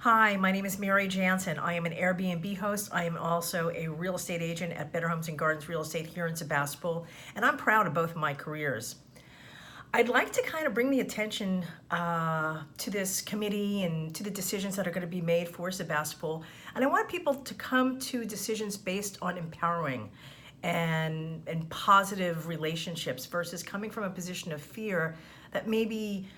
Hi, my name is Mary Jansen. I am an Airbnb host. I am also a real estate agent at Better Homes and Gardens Real Estate here in Sebastopol, and I'm proud of both of my careers. I'd like to kind of bring the attention to this committee and to the decisions that are going to be made for Sebastopol. And I want people to come to decisions based on empowering and positive relationships versus coming from a position of fear that maybe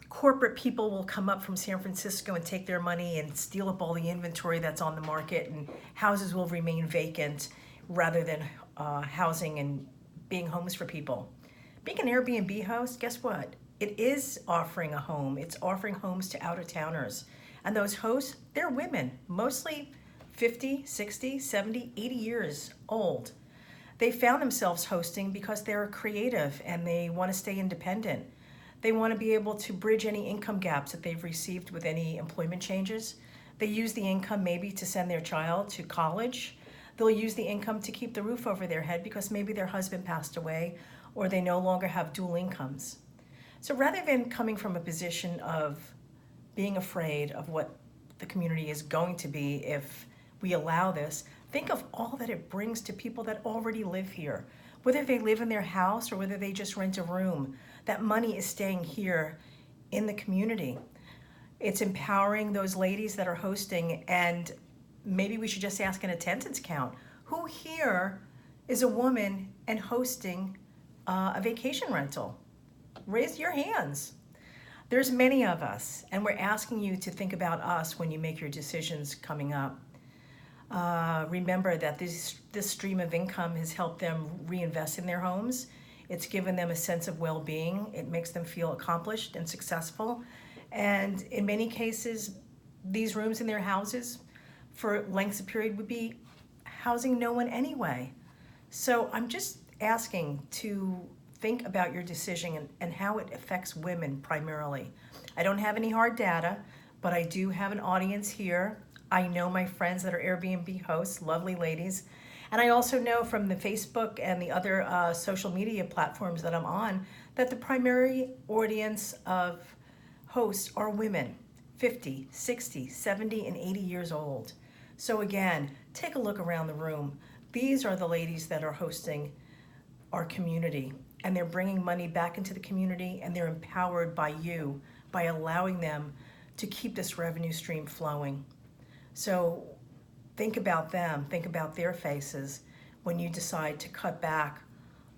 corporate people will come up from San Francisco and take their money and steal up all the inventory that's on the market, and houses will remain vacant rather than housing and being homes for people. Being an Airbnb host, guess what? It is offering a home. It's offering homes to out-of-towners. And those hosts, they're women, mostly 50, 60, 70, 80 years old. They found themselves hosting because they're creative and they want to stay independent. They want to be able to bridge any income gaps that they've received with any employment changes. They use the income maybe to send their child to college. They'll use the income to keep the roof over their head because maybe their husband passed away or they no longer have dual incomes. So rather than coming from a position of being afraid of what the community is going to be if we allow this, think of all that it brings to people that already live here. Whether they live in their house or whether they just rent a room, that money is staying here in the community. It's empowering those ladies that are hosting, and maybe we should just ask an attendance count. Who here is a woman and hosting a vacation rental? Raise your hands. There's many of us, and we're asking you to think about us when you make your decisions coming up. Remember that this stream of income has helped them reinvest in their homes. It's given them a sense of well-being. It makes them feel accomplished and successful. And in many cases, these rooms in their houses for lengths of period would be housing no one anyway. So I'm just asking to think about your decision and how it affects women primarily. I don't have any hard data, but I do have an audience here. I know my friends that are Airbnb hosts, lovely ladies. And I also know from the Facebook and the other social media platforms that I'm on that the primary audience of hosts are women, 50, 60, 70, and 80 years old. So again, take a look around the room. These are the ladies that are hosting our community, and they're bringing money back into the community, and they're empowered by you by allowing them to keep this revenue stream flowing. So think about them, think about their faces when you decide to cut back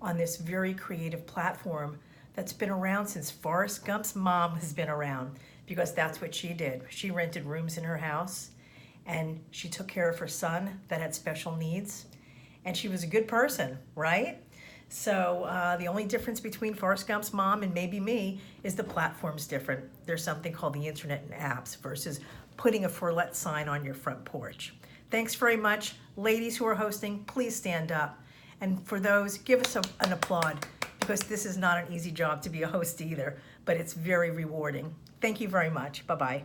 on this very creative platform that's been around since Forrest Gump's mom has been around, because that's what she did. She rented rooms in her house, and she took care of her son that had special needs, and she was a good person, right? So the only difference between Forrest Gump's mom and maybe me is the platform's different. There's something called the internet and apps versus putting a for let sign on your front porch. Thanks very much. Ladies who are hosting, please stand up. And for those, give us an applaud, because this is not an easy job to be a host either, but it's very rewarding. Thank you very much. Bye-bye.